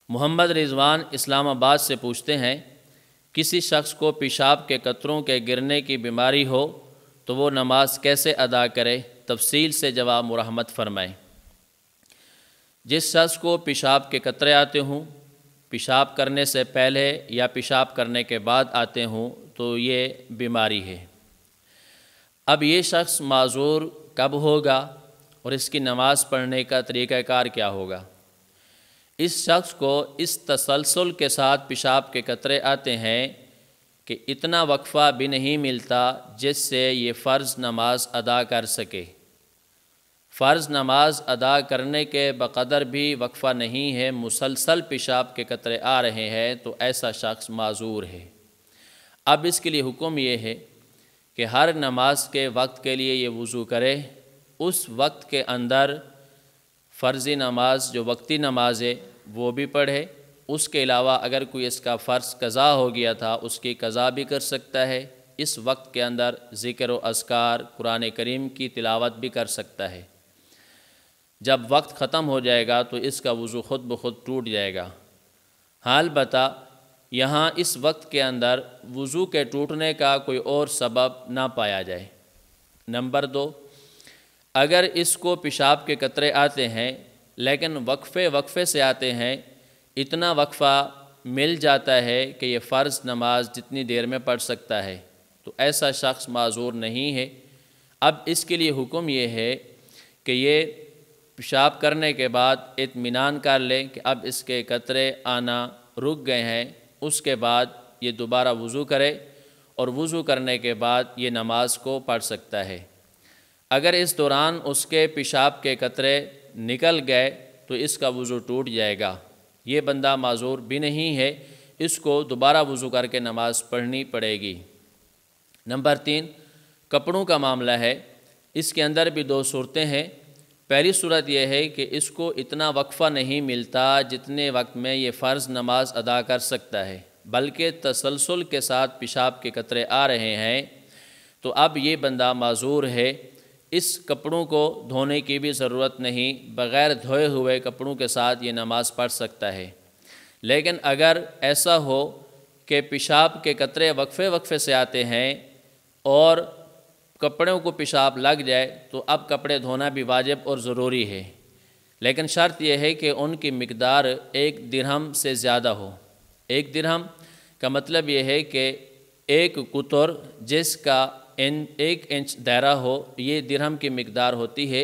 محمد رضوان اسلام آباد سے پوچھتے ہیں، کسی شخص کو پیشاب کے قطروں کے گرنے کی بیماری ہو تو وہ نماز کیسے ادا کرے؟ تفصیل سے جواب مرحمت فرمائیں۔ جس شخص کو پیشاب کے قطرے آتے ہوں، پیشاب کرنے سے پہلے یا پیشاب کرنے کے بعد آتے ہوں تو یہ بیماری ہے۔ اب یہ شخص معذور کب ہوگا اور اس کی نماز پڑھنے کا طریقہ کار کیا ہوگا؟ اس شخص کو اس تسلسل کے ساتھ پیشاب کے قطرے آتے ہیں کہ اتنا وقفہ بھی نہیں ملتا جس سے یہ فرض نماز ادا کر سکے۔ فرض نماز ادا کرنے کے بقدر بھی وقفہ نہیں ہے، مسلسل پیشاب کے قطرے آ رہے ہیں تو ایسا شخص معذور ہے۔ اب اس کے لیے حکم یہ ہے کہ ہر نماز کے وقت کے لیے یہ وضو کرے، اس وقت کے اندر فرضی نماز جو وقتی نماز ہے وہ بھی پڑھے، اس کے علاوہ اگر کوئی اس کا فرض قضا ہو گیا تھا اس کی قضا بھی کر سکتا ہے، اس وقت کے اندر ذکر و اذکار قرآن کریم کی تلاوت بھی کر سکتا ہے۔ جب وقت ختم ہو جائے گا تو اس کا وضو خود بخود ٹوٹ جائے گا۔ البتہ یہاں اس وقت کے اندر وضو کے ٹوٹنے کا کوئی اور سبب نہ پایا جائے۔ نمبر 2، اگر اس کو پیشاب کے قطرے آتے ہیں لیکن وقفے سے آتے ہیں، اتنا وقفہ مل جاتا ہے کہ یہ فرض نماز جتنی دیر میں پڑھ سکتا ہے تو ایسا شخص معذور نہیں ہے۔ اب اس کے لیے حکم یہ ہے کہ یہ پیشاب کرنے کے بعد اطمینان کر لیں کہ اب اس کے قطرے آنا رک گئے ہیں، اس کے بعد یہ دوبارہ وضو کرے اور وضو کرنے کے بعد یہ نماز کو پڑھ سکتا ہے۔ اگر اس دوران اس کے پیشاب کے قطرے نکل گئے تو اس کا وضو ٹوٹ جائے گا، یہ بندہ معذور بھی نہیں ہے، اس کو دوبارہ وضو کر کے نماز پڑھنی پڑے گی۔ نمبر 3، کپڑوں کا معاملہ ہے، اس کے اندر بھی 2 صورتیں ہیں۔ پہلی صورت یہ ہے کہ اس کو اتنا وقفہ نہیں ملتا جتنے وقت میں یہ فرض نماز ادا کر سکتا ہے، بلکہ تسلسل کے ساتھ پیشاب کے قطرے آ رہے ہیں، تو اب یہ بندہ معذور ہے۔ اس کپڑوں کو دھونے کی بھی ضرورت نہیں، بغیر دھوئے ہوئے کپڑوں کے ساتھ یہ نماز پڑھ سکتا ہے۔ لیکن اگر ایسا ہو کہ پیشاب کے قطرے وقفے سے آتے ہیں اور کپڑوں کو پیشاب لگ جائے تو اب کپڑے دھونا بھی واجب اور ضروری ہے، لیکن شرط یہ ہے کہ ان کی مقدار 1 درہم سے زیادہ ہو۔ 1 درہم کا مطلب یہ ہے کہ 1 قطر جس کا 1 انچ دائرہ ہو، یہ درہم کی مقدار ہوتی ہے،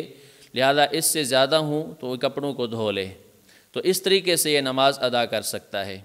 لہذا اس سے زیادہ ہوں تو وہ کپڑوں کو دھو لے، تو اس طریقے سے یہ نماز ادا کر سکتا ہے۔